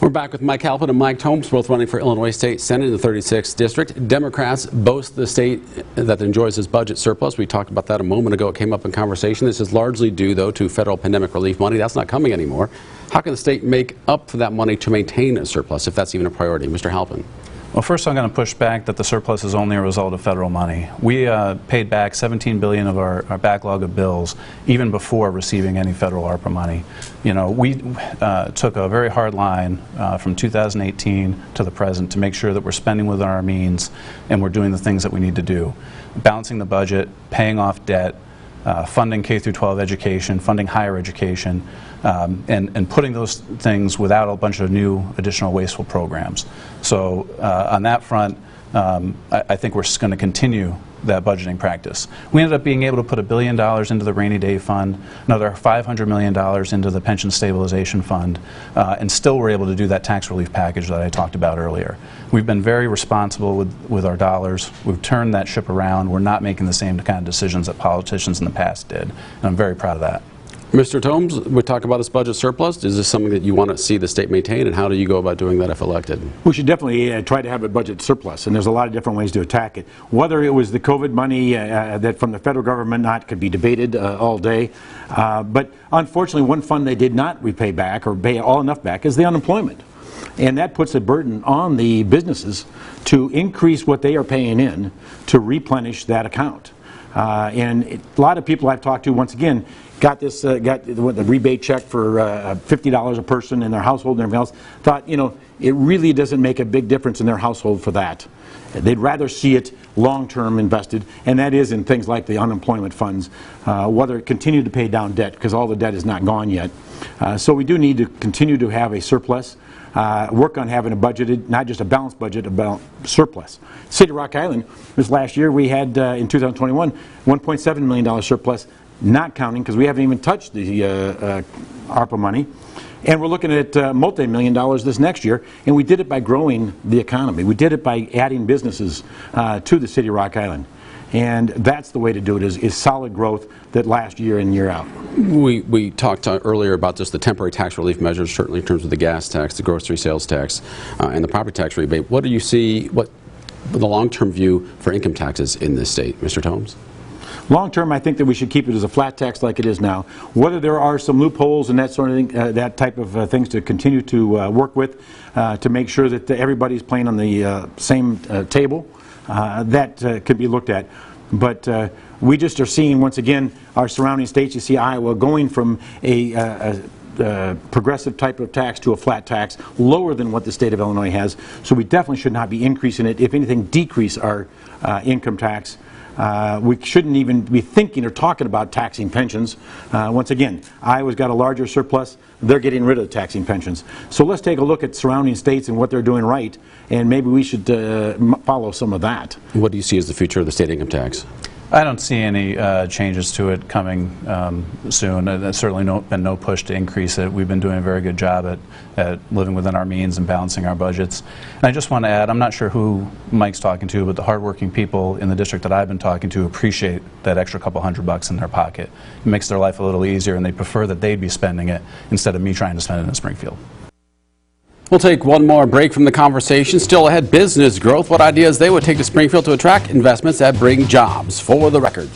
We're back with Mike Halpin and Mike Thoms, both running for Illinois State Senate in the 36th District. Democrats boast the state that enjoys this budget surplus. We talked about that a moment ago. It came up in conversation. This is largely due, though, to federal pandemic relief money. That's not coming anymore. How can the state make up for that money to maintain a surplus, if that's even a priority? Mr. Halpin. Well, first I'm going to push back that the surplus is only a result of federal money. We paid back $17 billion of our backlog of bills even before receiving any federal ARPA money. You know, we took a very hard line from 2018 to the present to make sure that we're spending within our means and we're doing the things that we need to do. Balancing the budget, paying off debt, funding K through 12 education, funding higher education, and putting those things without a bunch of new additional wasteful programs. So on that front, I think we're going to continue that budgeting practice. We ended up being able to put $1 billion into the rainy day fund, another $500 million into the pension stabilization fund, and still we're able to do that tax relief package that I talked about earlier. We've been very responsible with our dollars. We've turned that ship around. We're not making the same kind of decisions that politicians in the past did, and I'm very proud of that. Mr. Thoms, we talk about this budget surplus. Is this something that you want to see the state maintain, and how do you go about doing that if elected? We should definitely try to have a budget surplus, and there's a lot of different ways to attack it. Whether it was the COVID money that from the federal government, not could be debated all day. But unfortunately, one fund they did not repay back or pay all enough back is the unemployment. And that puts a burden on the businesses to increase what they are paying in to replenish that account. And a lot of people I've talked to, once again, got the rebate check for $50 a person in their household and everything else, thought, you know, it really doesn't make a big difference in their household for that. They'd rather see it long-term invested, and that is in things like the unemployment funds, whether it continue to pay down debt, because all the debt is not gone yet. So we do need to continue to have a surplus, work on having a budgeted, not just a balanced budget, a surplus. City of Rock Island, this last year we had, in 2021, $1.7 million surplus, not counting, because we haven't even touched the ARPA money. And we're looking at multi-million dollars this next year, and we did it by growing the economy. We did it by adding businesses to the City of Rock Island. And that's the way to do it, is solid growth that lasts year in, year out. We talked earlier about just the temporary tax relief measures, certainly in terms of the gas tax, the grocery sales tax, and the property tax rebate. What do you see, what the long-term view for income taxes in this state, Mr. Thoms? Long term, I think that we should keep it as a flat tax like it is now. Whether there are some loopholes and that sort of thing, that type of things to continue to work with to make sure that everybody's playing on the same table, that could be looked at. But we just are seeing, once again, our surrounding states. You see Iowa going from a progressive type of tax to a flat tax, lower than what the state of Illinois has. So we definitely should not be increasing it. If anything, decrease our income tax. We shouldn't even be thinking or talking about taxing pensions. Once again, Iowa's got a larger surplus. They're getting rid of taxing pensions. So let's take a look at surrounding states and what they're doing right, and maybe we should follow some of that. What do you see as the future of the state income tax? I don't see any changes to it coming soon. There's certainly been no push to increase it. We've been doing a very good job at living within our means and balancing our budgets. And I just want to add, I'm not sure who Mike's talking to, but the hardworking people in the district that I've been talking to appreciate that extra couple $100 in their pocket. It makes their life a little easier, and they prefer that they'd be spending it instead of me trying to spend it in Springfield. We'll take one more break from the conversation. Still ahead, business growth. What ideas they would take to Springfield to attract investments that bring jobs. For the record.